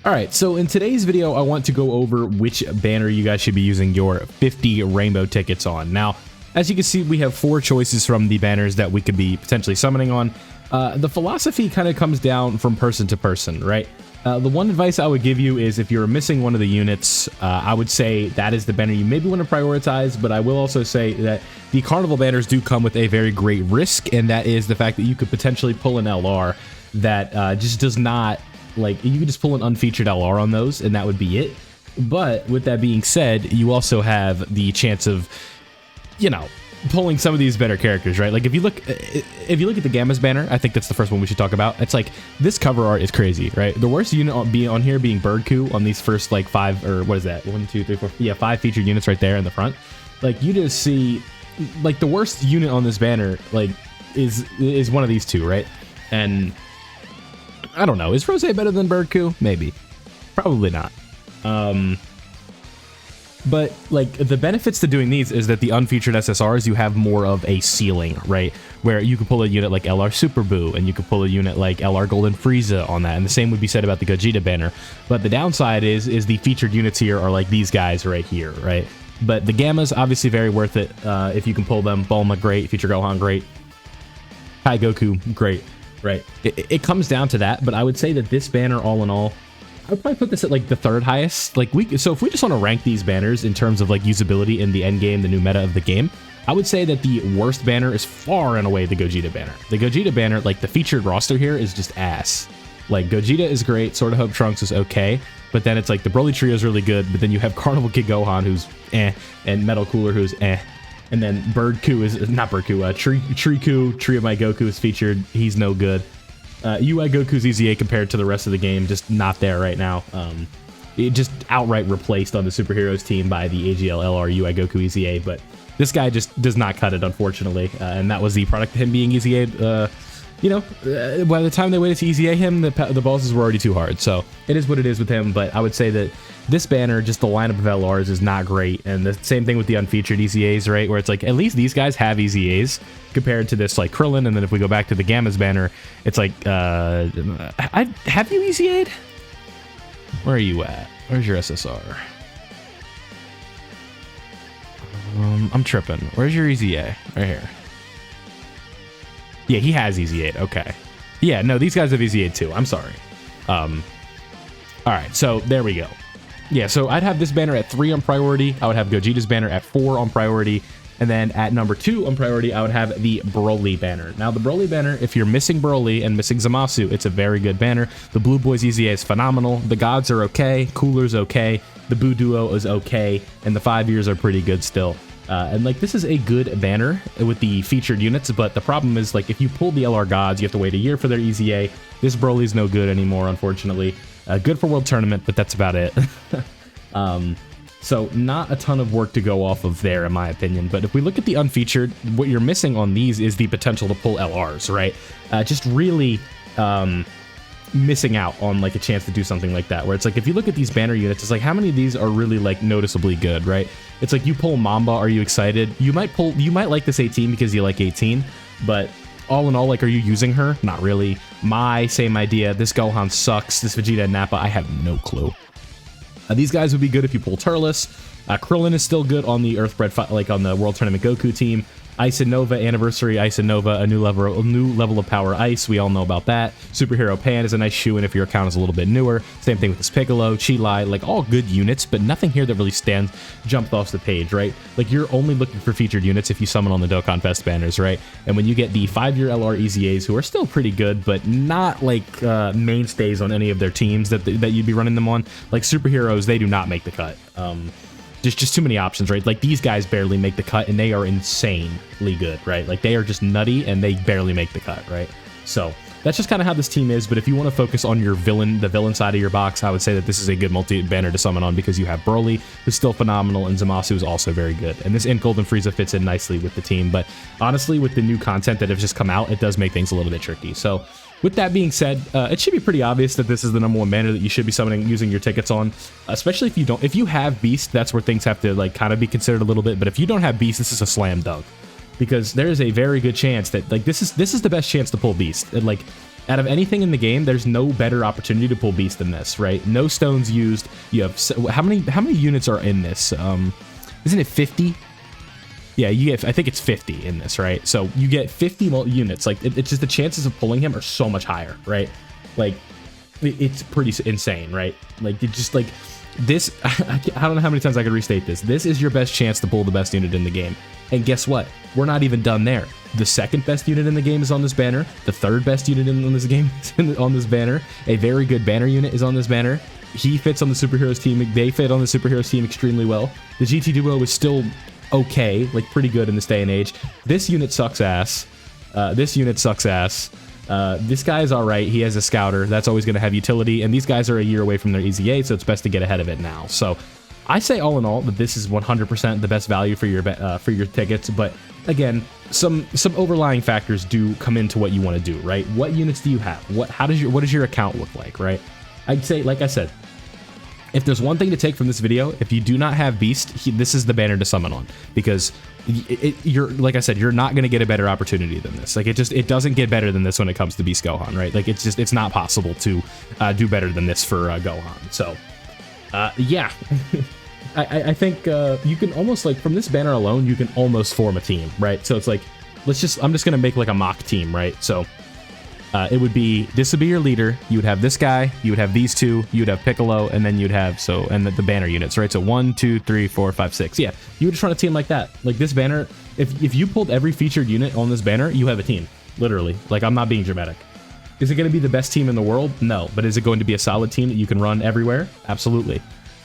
Alright, so in today's video, I want to go over which banner you guys should be using your 50 rainbow tickets on. Now, as you can see, we have 4 choices from the banners that we could be potentially summoning on. The philosophy kind of comes down from person to person, right? The one advice I would give you is if you're missing one of the units, I would say that is the banner you maybe want to prioritize, but I will also say that the carnival banners do come with a very great risk, and that is the fact that you could potentially pull an LR that just does not, like, you could just pull an unfeatured LR on those, and that would be it. But with that being said, you also have the chance of, you know, pulling some of these better characters, right? Like if you look at the Gamma's banner, I think that's the first one we should talk about. It's like this cover art is crazy, right? The worst unit on here being Birdcoo on these first like 5, or what is that? 1, 2, 3, 4, yeah, 5 featured units right there in the front. Like you just see, like the worst unit on this banner, like is one of these two, right? And I don't know, is Rose better than Birdcoo? Maybe, probably not. But like the benefits to doing these is that the unfeatured SSRs, you have more of a ceiling, right? Where you can pull a unit like LR Super Boo, and you can pull a unit like LR Golden Frieza on that, and the same would be said about the Gogeta banner. But the downside is the featured units here are like these guys right here, right? But the Gammas, obviously very worth it if you can pull them. Bulma, great. Feature Gohan, great. Kai Goku, great. Right. It comes down to that, but I would say that this banner, all in all, I would probably put this at like the 3rd highest. Like so if we just want to rank these banners in terms of like usability in the end game, the new meta of the game, I would say that the worst banner is far and away the Gogeta banner. The Gogeta banner, like the featured roster here, is just ass. Like Gogeta is great, Sword of Hope Trunks is okay, but then it's like the Broly trio is really good, but then you have Carnival Kid Gohan who's and Metal Cooler who's and then Birdcoo is not Birdcoo, Triku, Tree of My Goku is featured. He's no good. UI Goku's EZA compared to the rest of the game, just not there right now. It just outright replaced on the superheroes team by the AGL LR UI Goku EZA, but this guy just does not cut it, unfortunately. And that was the product of him being EZA'd. You know, by the time they waited to EZA him, the bosses were already too hard. So it is what it is with him, but I would say that this banner, just the lineup of LRs is not great. And the same thing with the unfeatured EZAs, right? Where it's like, at least these guys have EZAs compared to this like Krillin. And then if we go back to the Gamma's banner, it's like, have you EZA'd? Where are you at? Where's your SSR? I'm tripping. Where's your EZA? Right here. Yeah, he has EZA. Okay. Yeah, no, these guys have EZA too. I'm sorry. All right, so there we go. Yeah, so I'd have this banner at 3 on priority. I would have Gogeta's banner at 4 on priority. And then at number 2 on priority, I would have the Broly banner. Now, the Broly banner, if you're missing Broly and missing Zamasu, it's a very good banner. The Blue Boys EZA is phenomenal. The Gods are okay. Cooler's okay. The Boo Duo is okay. And the 5 years are pretty good still. And like this is a good banner with the featured units, but the problem is like if you pull the LR Gods, you have to wait a year for their EZA. This Broly's no good anymore, unfortunately. Good for World Tournament, but that's about it. So not a ton of work to go off of there, in my opinion. But if we look at the unfeatured, what you're missing on these is the potential to pull LRs, right? Just really missing out on like a chance to do something like that, where it's like if you look at these banner units, it's like how many of these are really like noticeably good, right? It's like you pull Mamba, are you excited? You might like this 18 because you like 18, but all in all, like, are you using her? Not really. Same idea. This Gohan sucks. This Vegeta and Nappa, I have no clue. These guys would be good if you pull Turles. Krillin is still good on the Earthbred, like on the World Tournament Goku team. Ice and Nova Anniversary, Ice and Nova, a new level of power Ice. We all know about that. Superhero Pan is a nice shoe-in if your account is a little bit newer. Same thing with this Piccolo, Chi-Lai, like all good units, but nothing here that really jumped off the page, right? Like you're only looking for featured units if you summon on the Dokkan Fest banners, right? And when you get the 5-year LR EZAs, who are still pretty good, but not like mainstays on any of their teams that you'd be running them on, like superheroes, they do not make the cut. There's just too many options, right? Like these guys barely make the cut and they are insanely good, right? Like they are just nutty and they barely make the cut, right? So that's just kind of how this team is. But if you want to focus on your the villain side of your box, I would say that this is a good multi-banner to summon on because you have Broly, who's still phenomenal, and Zamasu is also very good. And this Golden Frieza fits in nicely with the team. But honestly, with the new content that have just come out, it does make things a little bit tricky. So with that being said, it should be pretty obvious that this is the #1 banner that you should be summoning using your tickets on, especially if you have Beast, that's where things have to like kind of be considered a little bit. But if you don't have Beast, this is a slam dunk because there is a very good chance that like this is the best chance to pull Beast. And like Out of anything in the game, there's no better opportunity to pull Beast than this, right? No stones used. You have how many units are in this? Isn't it 50? Yeah, you get, I think it's 50 in this, right? So you get 50 units. Like, it's just the chances of pulling him are so much higher, right? Like, it's pretty insane, right? Like, it just, like, this, I don't know how many times I could restate this. This is your best chance to pull the best unit in the game. And guess what? We're not even done there. The second best unit in the game is on this banner. The third best unit in this game is on this banner. A very good banner unit is on this banner. He fits on the superheroes team. They fit on the superheroes team extremely well. The GT duo is still okay, like pretty good in this day and age. This unit sucks ass. This unit sucks ass. This guy is all right. He has a scouter. That's always going to have utility. And these guys are a year away from their Easy 8, so it's best to get ahead of it now. So I say all in all that this is 100% the best value for your tickets. But again, some overlying factors do come into what you want to do, right? What units do you have? What does your account look like, right? I'd say, like I said, if there's one thing to take from this video, if you do not have Beast, this is the banner to summon on, because you're, like I said, you're not going to get a better opportunity than this. Like, it doesn't get better than this when it comes to Beast Gohan, right? Like, it's not possible to do better than this for Gohan. So, yeah. I think you can almost, like, from this banner alone, you can almost form a team, right? So it's like, I'm just going to make like a mock team, right? So this would be your leader. You would have this guy, you would have these two, you would have Piccolo, and then you'd have, and the banner units, right? So 1, 2, 3, 4, 5, 6. Yeah, you would just run a team like that. Like, this banner, if you pulled every featured unit on this banner, you have a team, literally. Like, I'm not being dramatic. Is it going to be the best team in the world? No. But is it going to be a solid team that you can run everywhere? Absolutely.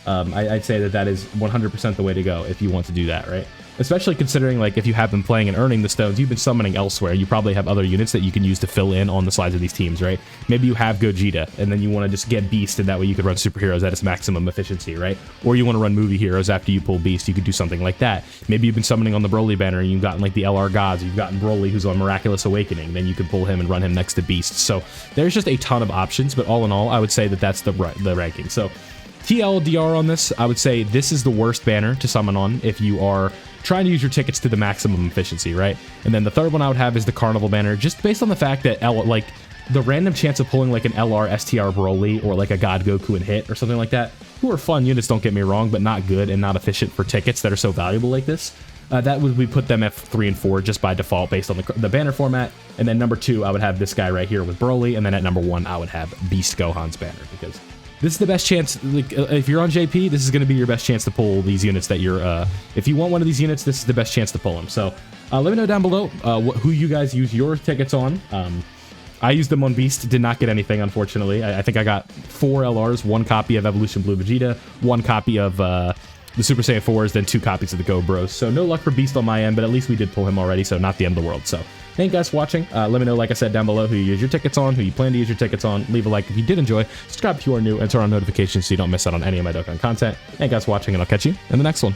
I'd say that is 100% the way to go if you want to do that, right? Especially considering, like, if you have been playing and earning the stones, you've been summoning elsewhere. You probably have other units that you can use to fill in on the sides of these teams, right? Maybe you have Gogeta, and then you want to just get Beast, and that way you could run superheroes at its maximum efficiency, right? Or you want to run movie heroes after you pull Beast, you could do something like that. Maybe you've been summoning on the Broly banner, and you've gotten, like, the LR Gods, you've gotten Broly, who's on Miraculous Awakening, then you could pull him and run him next to Beast. So there's just a ton of options, but all in all, I would say that that's the ranking. So TLDR on this, I would say this is the worst banner to summon on if you are trying to use your tickets to the maximum efficiency, right? And then the third one I would have is the Carnival banner, just based on the fact that like the random chance of pulling like an LR STR Broly or like a God Goku and Hit or something like that, who are fun units, don't get me wrong, but not good and not efficient for tickets that are so valuable like this. We put them at 3 and 4 just by default based on the banner format. And then number 2, I would have this guy right here with Broly, and then at number 1, I would have Beast Gohan's banner, because this is the best chance. Like, if you're on JP, this is going to be your best chance to pull these units that you're, if you want one of these units, this is the best chance to pull them. So let me know down below who you guys use your tickets on. I used them on Beast, did not get anything, unfortunately. I think I got 4 LRs, 1 copy of Evolution Blue Vegeta, 1 copy of the Super Saiyan 4s, then 2 copies of the Go Bros. So no luck for Beast on my end, but at least we did pull him already, so not the end of the world. So thank you guys for watching. Let me know, like I said, down below who you use your tickets on, who you plan to use your tickets on. Leave a like if you did enjoy. Subscribe if you are new, and turn on notifications so you don't miss out on any of my Dokkan content. Thank you guys for watching, and I'll catch you in the next one.